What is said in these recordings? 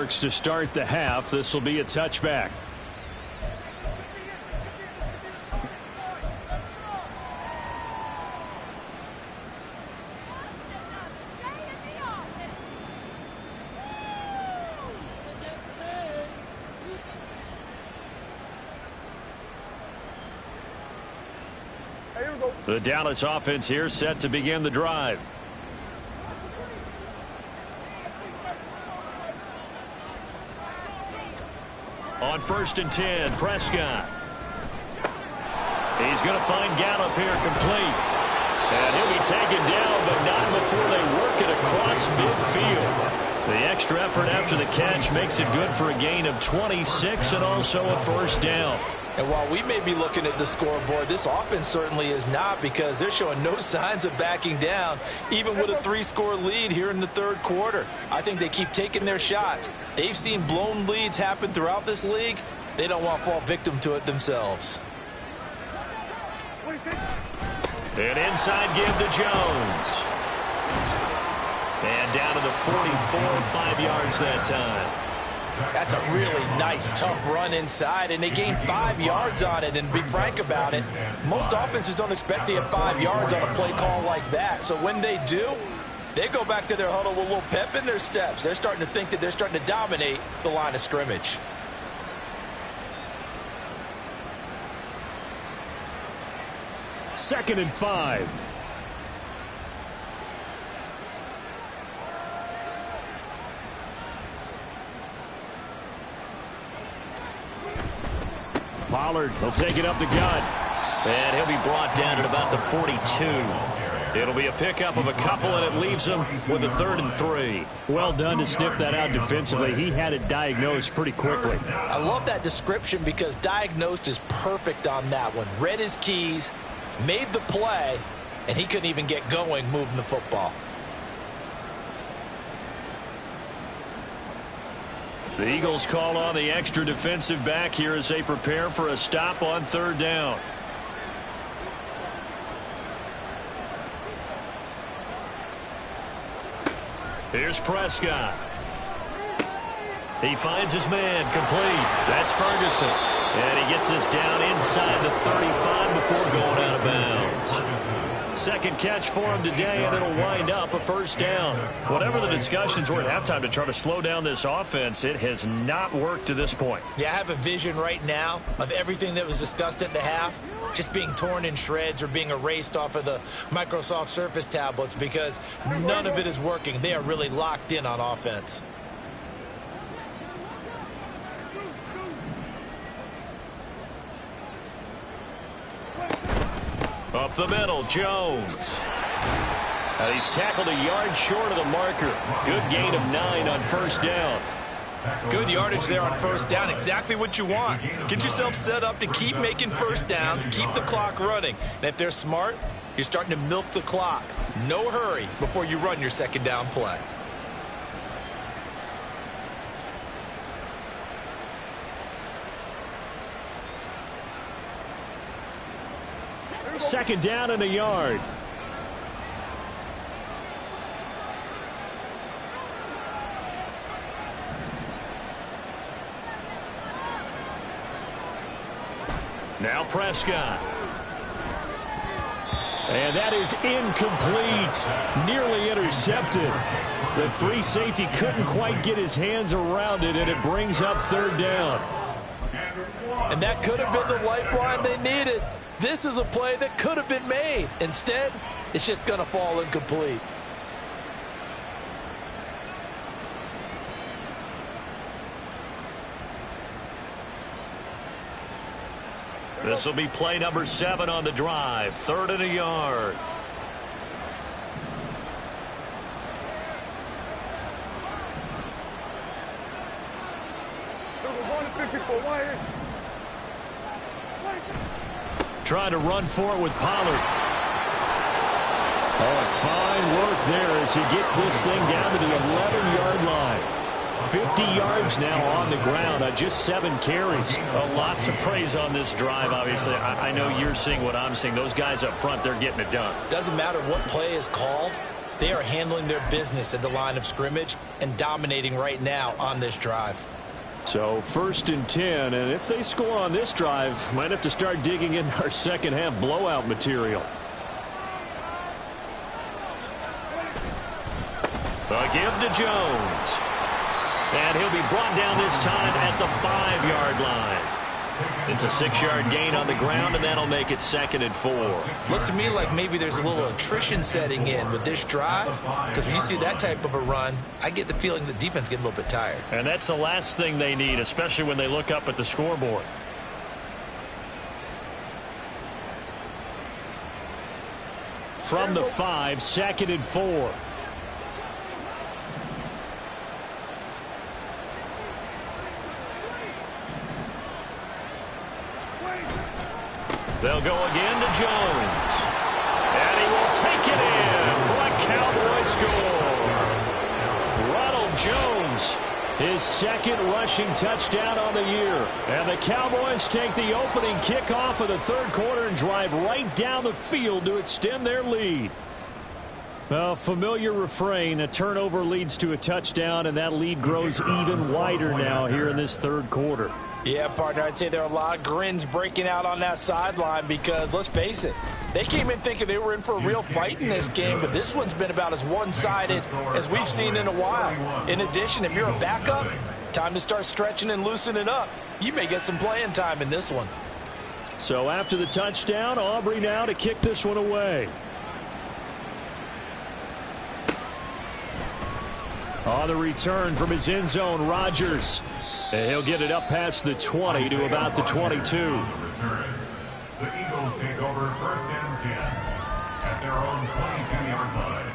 works to start the half. This will be a touchback. The Dallas offense here set to begin the drive. On 1st and 10, Prescott. He's going to find Gallup here complete. And he'll be taken down, but not before they work it across midfield. The extra effort after the catch makes it good for a gain of 26 and also a first down. And while we may be looking at the scoreboard, this offense certainly is not, because they're showing no signs of backing down, even with a 3-score lead here in the third quarter. I think they keep taking their shots. They've seen blown leads happen throughout this league. They don't want to fall victim to it themselves. An inside give to Jones. And down to the 44, 5 yards that time. That's a really nice, tough run inside, and they gained 5 yards on it. And to be frank about it, most offenses don't expect to get 5 yards on a play call like that. So when they do, they go back to their huddle with a little pep in their steps. They're starting to think that they're starting to dominate the line of scrimmage. Second and 5. Pollard will take it up the gut. And he'll be brought down at about the 42. It'll be a pickup of a couple, and it leaves him with a 3rd and 3. Well done to sniff that out defensively. He had it diagnosed pretty quickly. I love that description, because diagnosed is perfect on that one. Read his keys, made the play, and he couldn't even get going moving the football. The Eagles call on the extra defensive back here as they prepare for a stop on 3rd down. Here's Prescott. He finds his man complete. That's Ferguson. And he gets this down inside the 35 before going out of bounds. Second catch for him today, and it'll wind up a first down. Whatever the discussions were at halftime to try to slow down this offense, it has not worked to this point. Yeah, I have a vision right now of everything that was discussed at the half just being torn in shreds or being erased off of the Microsoft Surface tablets, because none of it is working. They are really locked in on offense. Up the middle, Jones. He's tackled a yard short of the marker. Good gain of 9 on 1st down. Good yardage there on 1st down. Exactly what you want. Get yourself set up to keep making first downs, keep the clock running. And if they're smart, you're starting to milk the clock. No hurry before you run your 2nd down play. Second down and a yard. Now Prescott. And that is incomplete. Nearly intercepted. The free safety couldn't quite get his hands around it, and it brings up 3rd down. And that could have been the lifeline they needed. This is a play that could have been made. Instead, it's just going to fall incomplete. This will be play number 7 on the drive. 3rd and a yard. Trying to run for it with Pollard. Oh, fine work there as he gets this thing down to the 11-yard line. 50 yards now on the ground on just 7 carries. A lot to praise on this drive, obviously. I know you're seeing what I'm seeing. Those guys up front, they're getting it done. Doesn't matter what play is called. They are handling their business at the line of scrimmage and dominating right now on this drive. So 1st and 10, and if they score on this drive, might have to start digging in our second half blowout material. A give to Jones. And he'll be brought down this time at the 5-yard line. It's a 6-yard gain on the ground, and that'll make it 2nd and 4. Looks to me like maybe there's a little attrition setting in with this drive, because when you see that type of a run, I get the feeling the defense getting a little bit tired. And that's the last thing they need, especially when they look up at the scoreboard. From the 5, 2nd and 4. They'll go again to Jones. And he will take it in for a Cowboy score. Ronald Jones, his 2nd rushing touchdown on the year. And the Cowboys take the opening kickoff of the 3rd quarter and drive right down the field to extend their lead. A familiar refrain, a turnover leads to a touchdown, and that lead grows even wider now here in this 3rd quarter. Yeah, partner, I'd say there are a lot of grins breaking out on that sideline because, let's face it, they came in thinking they were in for a real fight in this game, but this one's been about as one-sided as we've seen in a while. In addition, if you're a backup, time to start stretching and loosening up. You may get some playing time in this one. So after the touchdown, Aubrey now to kick this one away. On the return from his end zone, Rodgers. And he'll get it up past the 20 to about the 22. The Eagles take over 1st and 10 at their own 22-yard line.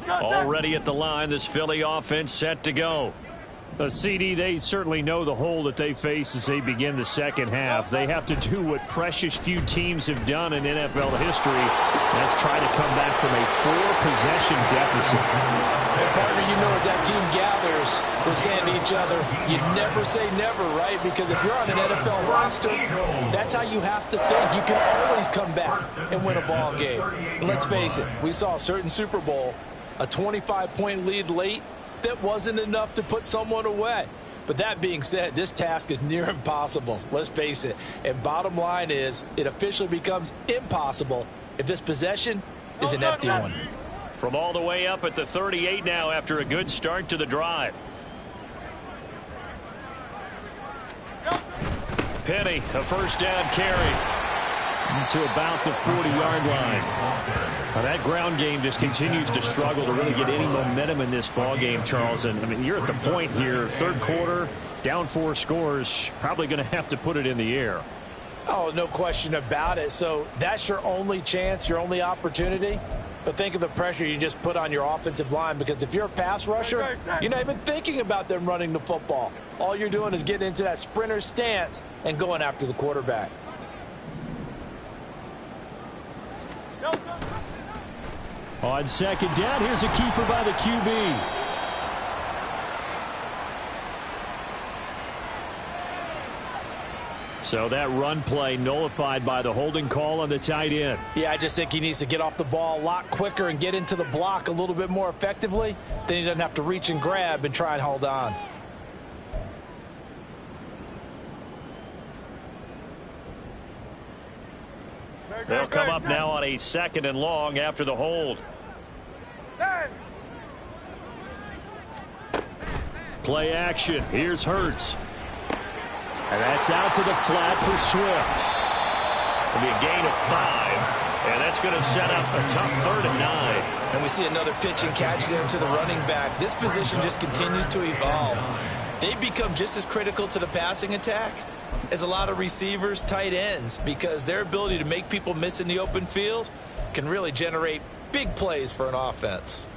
Already at the line, this Philly offense set to go. CD, they certainly know the hole that they face as they begin the second half. They have to do what precious few teams have done in NFL history. That's try to come back from a 4-possession deficit. And partner, you know, as that team gathers, we're saying to each other, you never say never, right? Because if you're on an NFL roster, that's how you have to think. You can always come back and win a ball game. And let's face it, we saw a certain Super Bowl, a 25-point lead late, that wasn't enough to put someone away. But that being said, this task is near impossible. Let's face it. And bottom line is, it officially becomes impossible if this possession is an empty one. From all the way up at the 38 now after a good start to the drive. Penny, a 1st down carry to about the 40-yard line. Now that ground game just continues to struggle to really get any momentum in this ball game, Charles. And I mean, you're at the point here, 3rd quarter, down 4 scores, probably going to have to put it in the air. Oh, no question about it. So that's your only chance, your only opportunity. But think of the pressure you just put on your offensive line, because if you're a pass rusher, you're not even thinking about them running the football. All you're doing is getting into that sprinter stance and going after the quarterback. On 2nd down, here's a keeper by the QB. So that run play nullified by the holding call on the tight end. Yeah, I just think he needs to get off the ball a lot quicker and get into the block a little bit more effectively. Then he doesn't have to reach and grab and try and hold on. They'll come up now on a 2nd and long after the hold. Play action. Here's Hurts. And that's out to the flat for Swift. It'll be a gain of 5. And that's going to set up a tough 3rd and 9. And we see another pitch and catch there to the running back. This position just continues to evolve. They've become just as critical to the passing attack as a lot of receivers, tight ends, because their ability to make people miss in the open field can really generate big plays for an offense.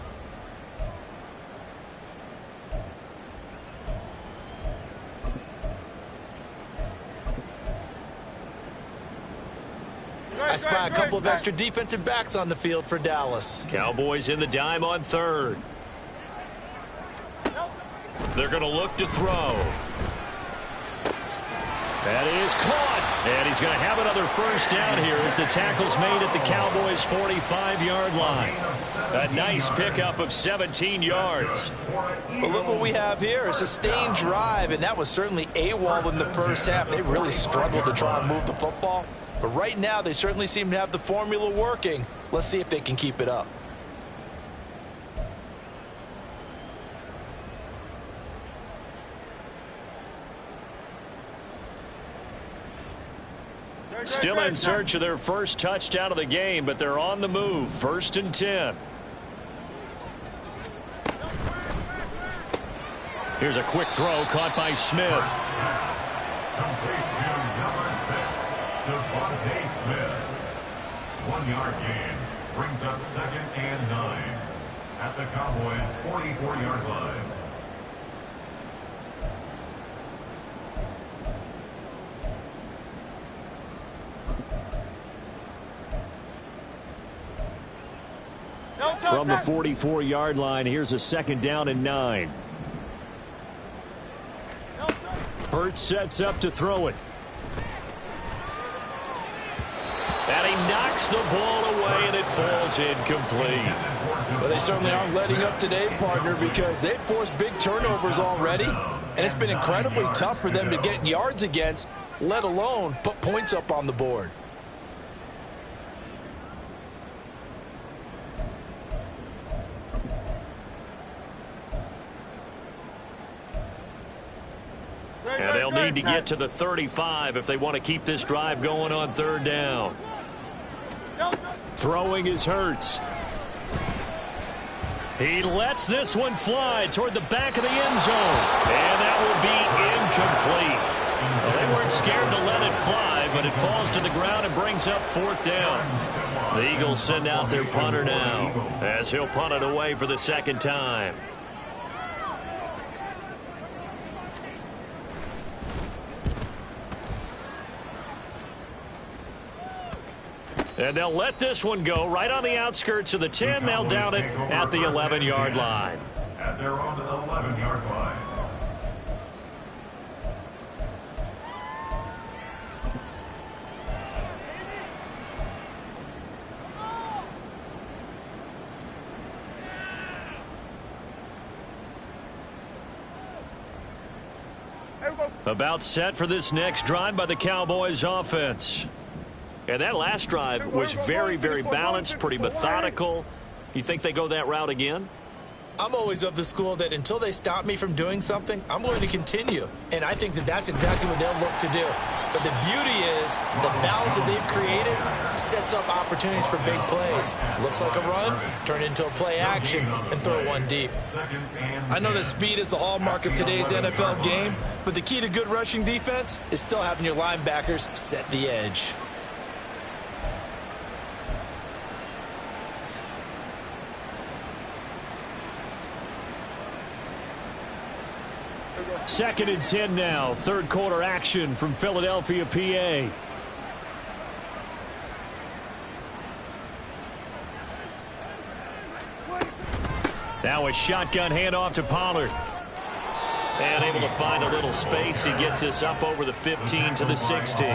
I spy a couple of extra defensive backs on the field for Dallas. Cowboys in the dime on third. They're going to look to throw. That is caught. And he's going to have another first down here as the tackle's made at the Cowboys' 45-yard line. A nice pickup of 17 yards. Well, look what we have here. A sustained drive, and that was certainly AWOL in the first half. They really struggled to try and move the football. But right now, they certainly seem to have the formula working. Let's see if they can keep it up. Still in search of their first touchdown of the game, but they're on the move. 1st and 10. Here's a quick throw caught by Smith. Complete to number 6, Devontae Smith. 1-yard gain brings up 2nd and 9 at the Cowboys' 44-yard line. From the 44-yard line, here's a 2nd down and 9. Hurts sets up to throw it. And he knocks the ball away, and it falls incomplete. Well, they certainly aren't letting up today, partner, because they've forced big turnovers already. And it's been incredibly tough for them to get yards against, let alone put points up on the board. And they'll need to get to the 35 if they want to keep this drive going on 3rd down. Throwing is Hurts. He lets this one fly toward the back of the end zone. And that will be incomplete. Well, they weren't scared to let it fly, but it falls to the ground and brings up 4th down. The Eagles send out their punter now as he'll punt it away for the 2nd time. And they'll let this one go right on the outskirts of the 10. They'll down it at the 11-yard line. At their own 11-yard line. About set for this next drive by the Cowboys offense. And that last drive was very, very balanced, pretty methodical. You think they go that route again? I'm always of the school that until they stop me from doing something, I'm going to continue. And I think that that's exactly what they'll look to do. But the beauty is the balance that they've created sets up opportunities for big plays. Looks like a run, turn it into a play action, and throw one deep. I know that speed is the hallmark of today's NFL game, but the key to good rushing defense is still having your linebackers set the edge. 2nd and 10 now. 3rd quarter action from Philadelphia, PA. Now a shotgun handoff to Pollard. And able to find a little space. He gets this up over the 15 to the 16.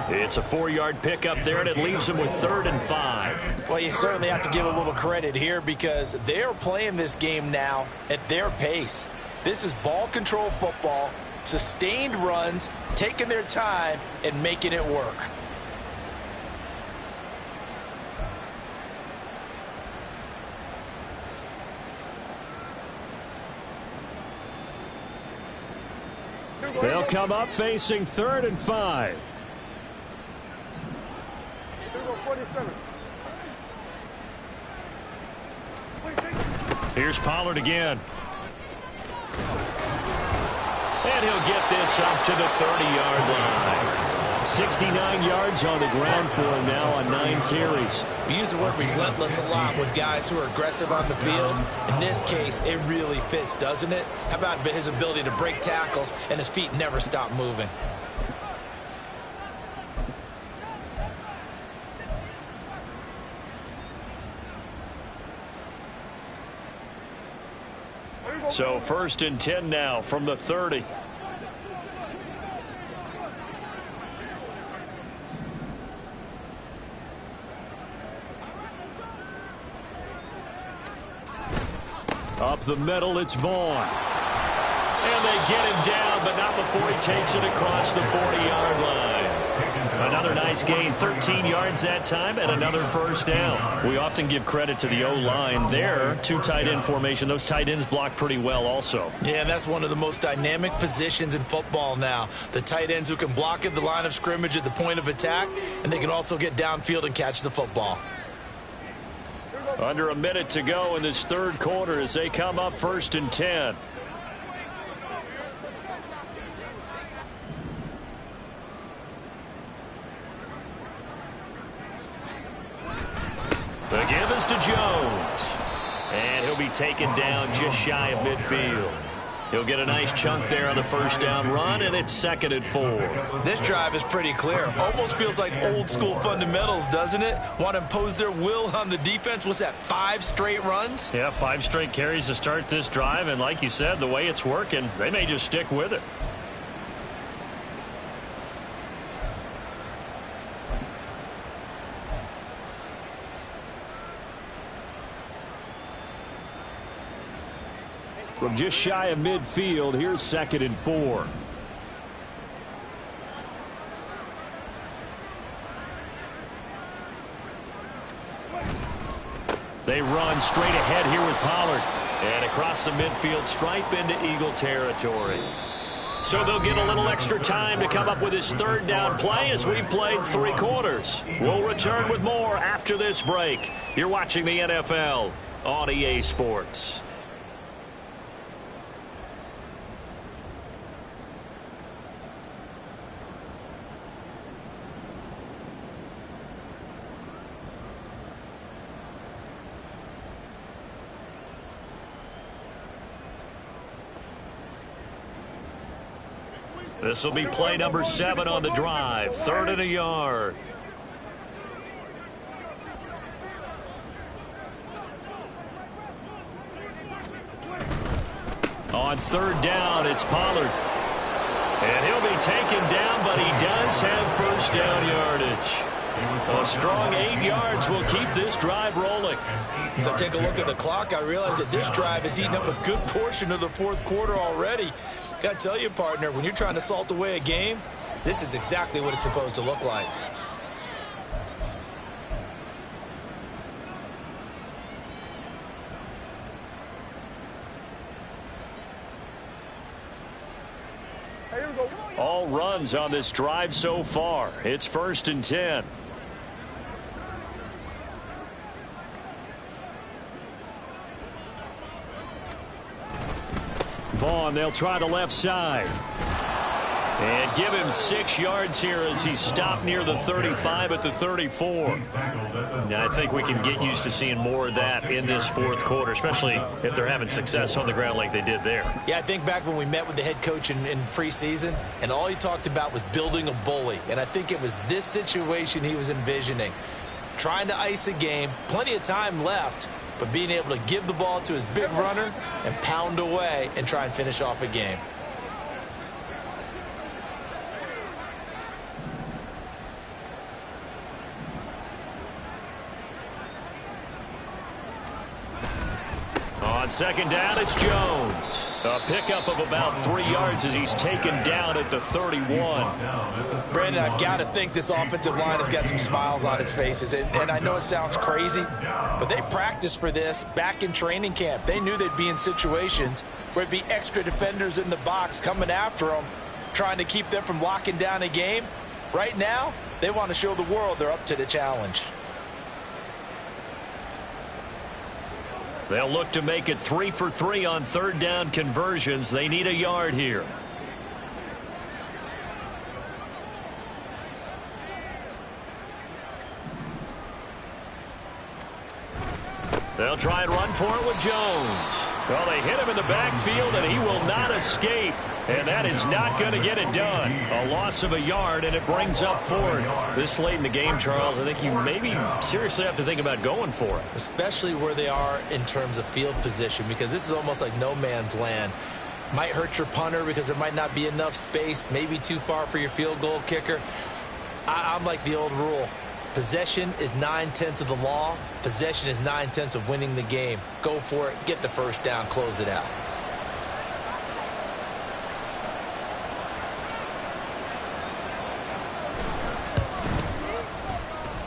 It's a 4-yard pickup there, and it leaves him with 3rd and 5. Well, you certainly have to give a little credit here because they're playing this game now at their pace. This is ball control football, sustained runs, taking their time, and making it work. They'll come up facing 3rd and 5. Here's Pollard again. And he'll get this up to the 30-yard line. 69 yards on the ground for him now on 9 carries. We use the word relentless a lot with guys who are aggressive on the field. In this case, it really fits, doesn't it? How about his ability to break tackles and his feet never stop moving? So 1st and 10 now from the 30. Up the middle, it's Vaughn. And they get him down, but not before he takes it across the 40-yard line. Another nice gain, 13 yards that time, and another first down. We often give credit to the O-line there. 2 tight end formation. Those tight ends block pretty well also. Yeah, and that's one of the most dynamic positions in football now. The tight ends who can block at the line of scrimmage at the point of attack, and they can also get downfield and catch the football. Under a minute to go in this 3rd quarter as they come up 1st and 10. The give is to Jones. And he'll be taken down just shy of midfield. He'll get a nice chunk there on the first down run, and it's 2nd and 4. This drive is pretty clear. Almost feels like old school fundamentals, doesn't it? Want to impose their will on the defense. What's that, 5 straight runs? Yeah, 5 straight carries to start this drive, and like you said, the way it's working, they may just stick with it. From just shy of midfield, here's 2nd and 4. They run straight ahead here with Pollard. And across the midfield stripe into Eagle territory. So they'll get a little extra time to come up with his 3rd down play as we've played 3 quarters. We'll return with more after this break. You're watching the NFL on EA Sports. This will be play number 7 on the drive. 3rd and a yard. On 3rd down, it's Pollard. And he'll be taken down, but he does have first down yardage. A strong 8 yards will keep this drive rolling. As I take a look at the clock, I realize that this drive has eaten up a good portion of the 4th quarter already. Got to tell you, partner, when you're trying to salt away a game, this is exactly what it's supposed to look like. All runs on this drive so far. It's 1st and 10. Vaughn, they'll try the left side. And give him 6 yards here as he's stopped near the 35 at the 34. Now, I think we can get used to seeing more of that in this 4th quarter, especially if they're having success on the ground like they did there. Yeah, I think back when we met with the head coach in preseason, and all he talked about was building a bully. And I think it was this situation he was envisioning. Trying to ice a game, plenty of time left, but being able to give the ball to his big runner and pound away and try and finish off a game. On 2nd down, it's Jones. A pickup of about 3 yards as he's taken down at the 31. Brandon, I've got to think this offensive line has got some smiles on its faces. And I know it sounds crazy, but they practiced for this back in training camp. They knew they'd be in situations where it'd be extra defenders in the box coming after them, trying to keep them from locking down a game. Right now, they want to show the world they're up to the challenge. They'll look to make it 3 for 3 on 3rd down conversions. They need a yard here. They'll try and run for it with Jones. Well, they hit him in the backfield, and he will not escape. And that is not going to get it done. A loss of a yard, and it brings up fourth. This late in the game, Charles, I think you maybe seriously have to think about going for it. Especially where they are in terms of field position, because this is almost like no man's land. Might hurt your punter because there might not be enough space, maybe too far for your field goal kicker. I'm like the old rule. Possession is 9/10 of the law. Possession is 9/10 of winning the game. Go for it. Get the first down. Close it out.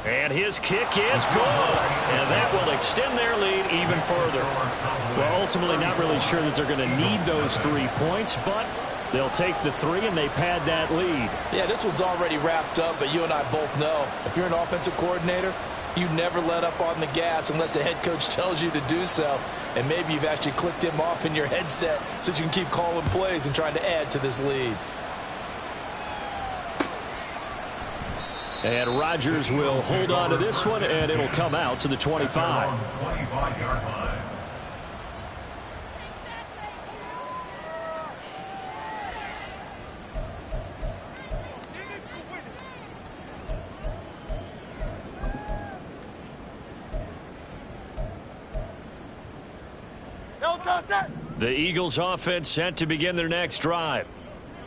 And his kick is good. And that will extend their lead even further. Well, ultimately not really sure that they're going to need those 3 points, but they'll take the 3 and they pad that lead. Yeah, this one's already wrapped up, but you and I both know if you're an offensive coordinator, you never let up on the gas unless the head coach tells you to do so. And maybe you've actually clicked him off in your headset so you can keep calling plays and trying to add to this lead. And Rodgers will hold on to this one, and it'll come out to the 25. 25-yard line. The Eagles offense set to begin their next drive.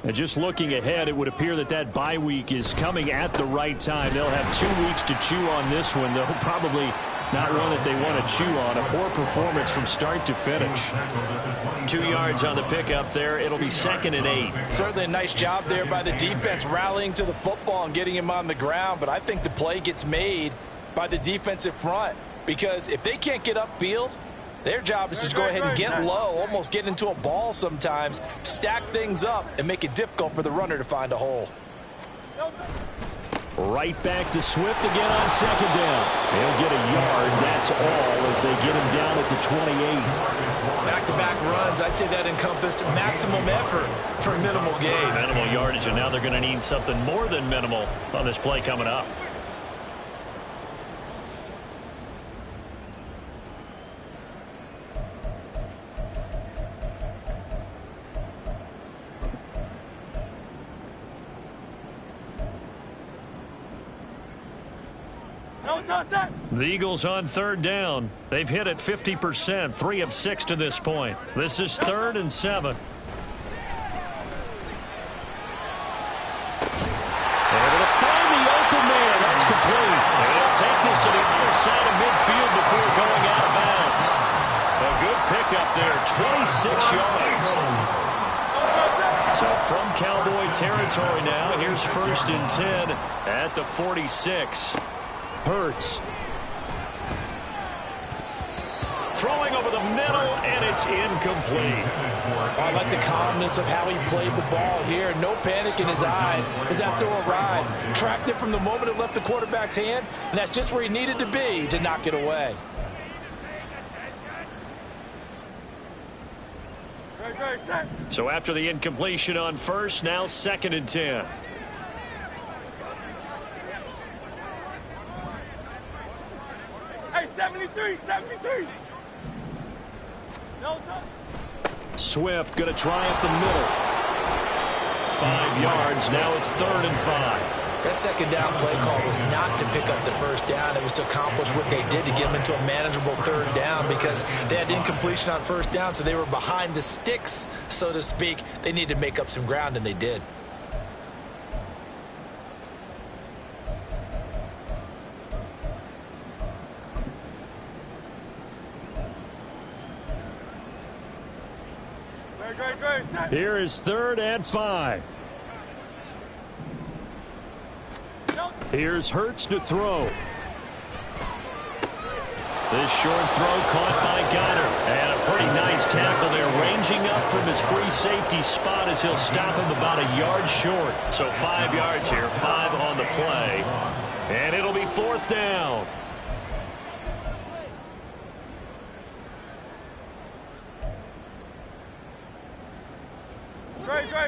And just looking ahead, it would appear that that bye week is coming at the right time. They'll have 2 weeks to chew on this one, though probably not one that they want to chew on. A poor performance from start to finish. 2 yards on the pickup there. It'll be 2nd and 8. Certainly a nice job there by the defense rallying to the football and getting him on the ground. But I think the play gets made by the defensive front, because if they can't get upfield, their job is to go ahead and get low, almost get into a ball sometimes, stack things up, and make it difficult for the runner to find a hole. Right back to Swift again on 2nd down. He'll get a yard, that's all, as they get him down at the 28. Back-to-back runs, I'd say that encompassed maximum effort for minimal gain. Minimal yardage, and now they're going to need something more than minimal on this play coming up. The Eagles on 3rd down. They've hit it 50%, 3 of 6 to this point. This is 3rd and 7. Able to find the open man. That's complete. And he'll take this to the other side of midfield before going out of bounds. A good pickup there, 26 yards. So from Cowboy territory now, here's 1st and 10 at the 46. Hurts. Throwing over the middle, and it's incomplete. I like the calmness of how he played the ball here. No panic in his eyes as that throw arrived. Tracked it from the moment it left the quarterback's hand, and that's just where he needed to be to knock it away. So after the incompletion on 1st, now 2nd and 10. Hey, 73. Swift going to try up the middle. 5 yards. Now it's 3rd and 5. That 2nd down play call was not to pick up the 1st down. It was to accomplish what they did to get them into a manageable 3rd down, because they had incompletion on 1st down, so they were behind the sticks, so to speak. They needed to make up some ground, and they did. Here is 3rd and 5. Here's Hurts to throw. This short throw caught by Goddard. And a pretty nice tackle there, ranging up from his free safety spot as he'll stop him about a yard short. So 5 yards here, 5 on the play. And it'll be 4th down.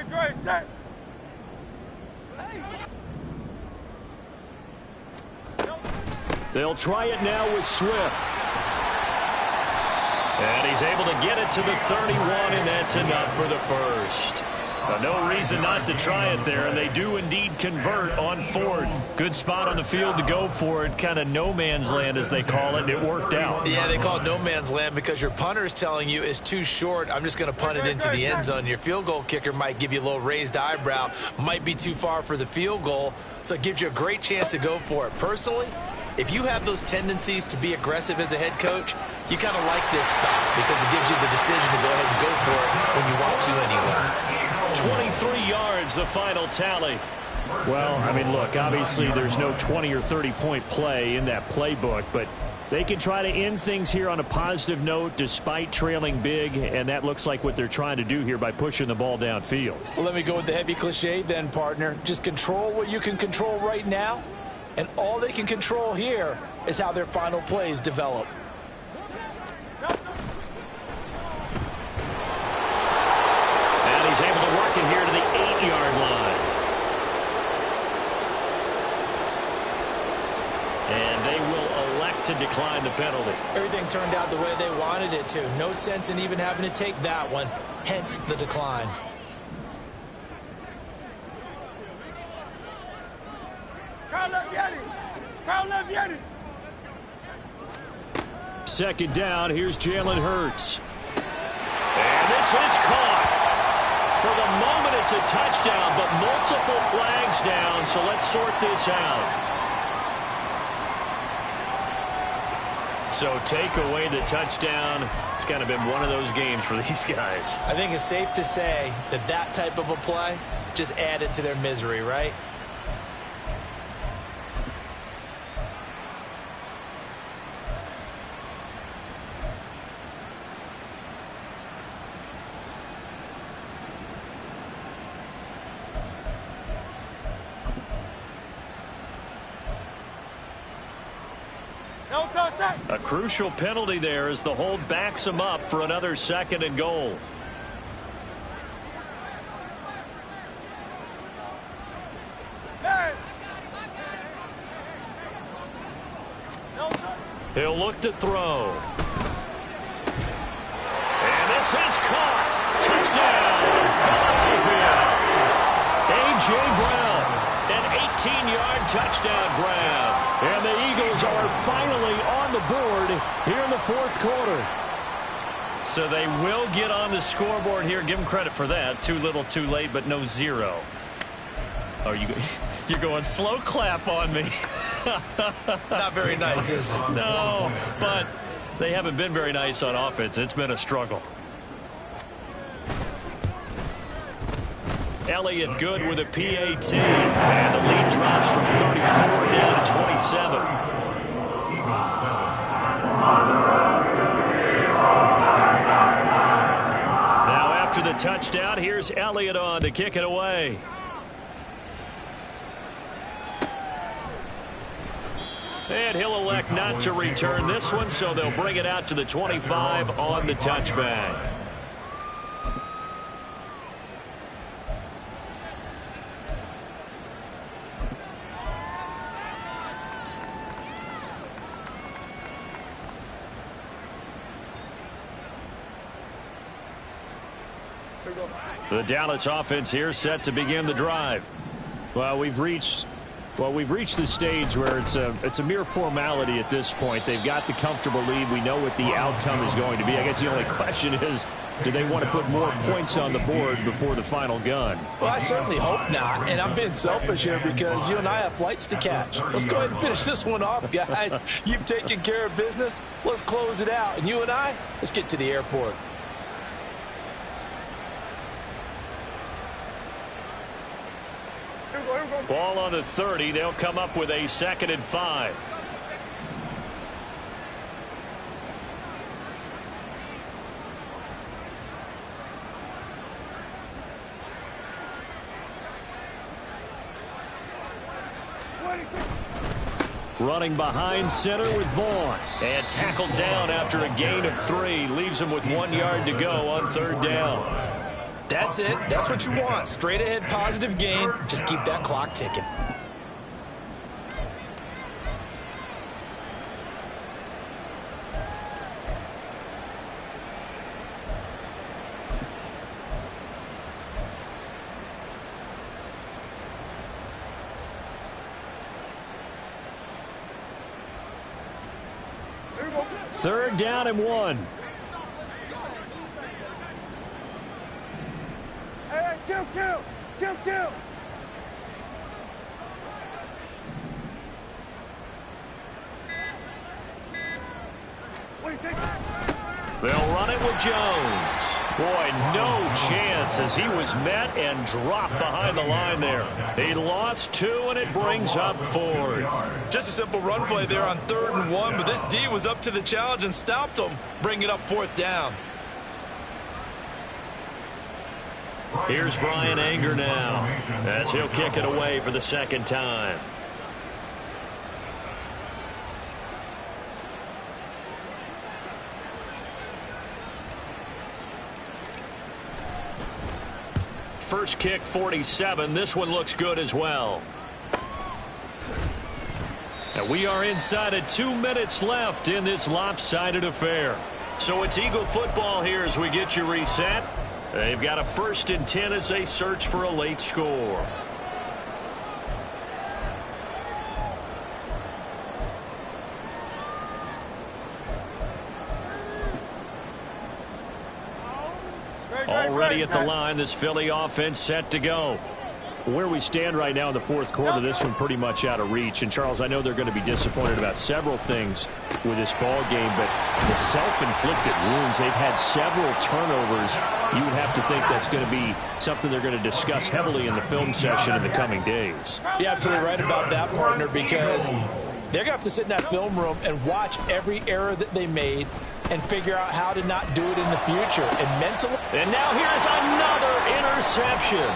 Great, set. They'll try it now with Swift. And he's able to get it to the 31, and that's enough for the first. No reason not to try it there, and they do indeed convert on fourth. Good spot on the field to go for it, kind of no man's land as they call it, and it worked out. Yeah, they call it no man's land because your punter is telling you it's too short. I'm just going to punt it into the end zone. Your field goal kicker might give you a little raised eyebrow, might be too far for the field goal, so it gives you a great chance to go for it. Personally, if you have those tendencies to be aggressive as a head coach, you kind of like this spot because it gives you the decision to go ahead and go for it when you want to anyway. 23 yards, the final tally. Well, I mean, look, obviously there's no 20 or 30-point play in that playbook, but they can try to end things here on a positive note despite trailing big, and that looks like what they're trying to do here by pushing the ball downfield. Well, let me go with the heavy cliche then, partner. Just control what you can control right now, and all they can control here is how their final plays develop. He's able to work it here to the 8-yard line. And they will elect to decline the penalty. Everything turned out the way they wanted it to. No sense in even having to take that one, hence the decline. Second down, here's Jalen Hurts. And this is caught. For the moment, it's a touchdown, but multiple flags down, so let's sort this out. So take away the touchdown. It's kind of been one of those games for these guys. I think it's safe to say that that type of a play just added to their misery, right? A crucial penalty there as the hold backs him up for another 2nd and goal. He'll look to throw. And this is caught. Touchdown, Philadelphia. A.J. Brown, an 18-yard touchdown grab. And the Eagles are finally on the board here in the 4th quarter. So they will get on the scoreboard here. Give them credit for that. Too little, too late, but no 0. Oh, you're going slow clap on me. Not very nice, is it? No, but they haven't been very nice on offense. It's been a struggle. Elliott good with a PAT. And the lead drops from 34 down to 27. Now after the touchdown, here's Elliott on to kick it away. And he'll elect not to return this one, so they'll bring it out to the 25 on the touchback. The Dallas offense here set to begin the drive. Well, we've reached the stage where it's a mere formality at this point. They've got the comfortable lead. We know what the outcome is going to be. I guess the only question is, do they want to put more points on the board before the final gun? Well, I certainly hope not. And I'm being selfish here because you and I have flights to catch. Let's go ahead and finish this one off, guys. You've taken care of business. Let's close it out. And you and I, let's get to the airport. Ball on the 30. They'll come up with a 2nd and 5. Running behind center with Vaughn. And tackled down after a gain of 3. Leaves him with 1 yard to go on 3rd down. That's it. That's what you want. Straight ahead positive gain. Just keep that clock ticking. 3rd down and 1. Hey, kill. They'll run it with Jones. Boy, no chance as he was met and dropped behind the line there. He lost 2, and it brings up 4th. Just a simple run play there on 3rd and 1, but this D was up to the challenge and stopped him, bringing up 4th down. Here's Brian Anger now as he'll kick it away for the 2nd time. First kick, 47. This one looks good as well. And we are inside of 2 minutes left in this lopsided affair. So it's Eagle football here as we get you reset. They've got a 1st and 10 as they search for a late score. Already at the line, this Philly offense set to go. Where we stand right now in the 4th quarter, this one pretty much out of reach. And, Charles, I know they're going to be disappointed about several things with this ball game, but the self-inflicted wounds, they've had several turnovers. You would have to think that's going to be something they're going to discuss heavily in the film session in the coming days. You're absolutely right about that, partner, because they're going to have to sit in that film room and watch every error that they made and figure out how to not do it in the future. And now here's another interception.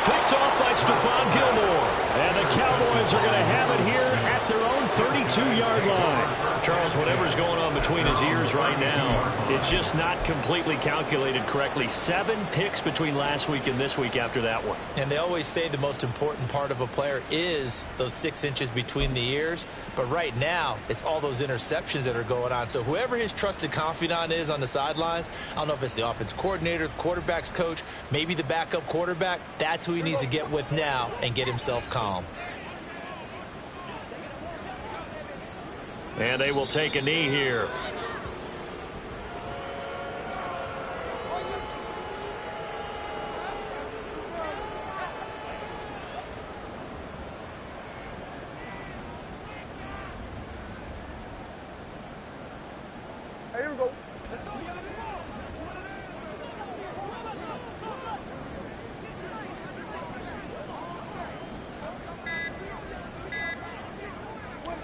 Picked off by Stephon Gilmore. And the Cowboys are going to have it here at their own 32-yard line. Charles, whatever's going on between his ears right now, it's just not completely calculated correctly. 7 picks between last week and this week after that one. And they always say the most important part of a player is those 6 inches between the ears. But right now, it's all those interceptions that are going on. So whoever his trusted confidant is on the sidelines, I don't know if it's the offense coordinator, the quarterback's coach, maybe the backup quarterback, that's who he needs to get with now and get himself calm. And they will take a knee here. Here we go. Let's go.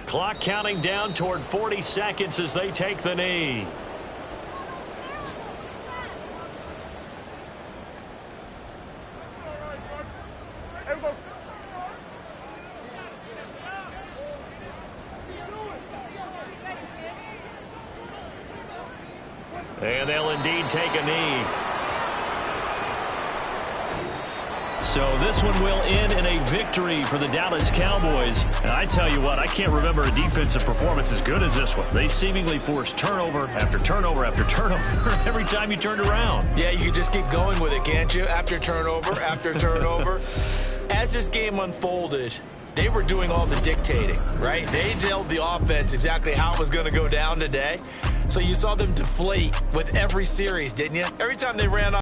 Clock counting down toward 40 seconds as they take the knee. Here we go. And they'll indeed take a knee. So this one will end in a victory for the Dallas Cowboys. And I tell you what, I can't remember a defensive performance as good as this one. They seemingly forced turnover after turnover after turnover every time you turned around. Yeah, you could just keep going with it, can't you? After turnover, after turnover. As this game unfolded, they were doing all the dictating, right? They told the offense exactly how it was going to go down today. So you saw them deflate with every series, didn't you? Every time they ran off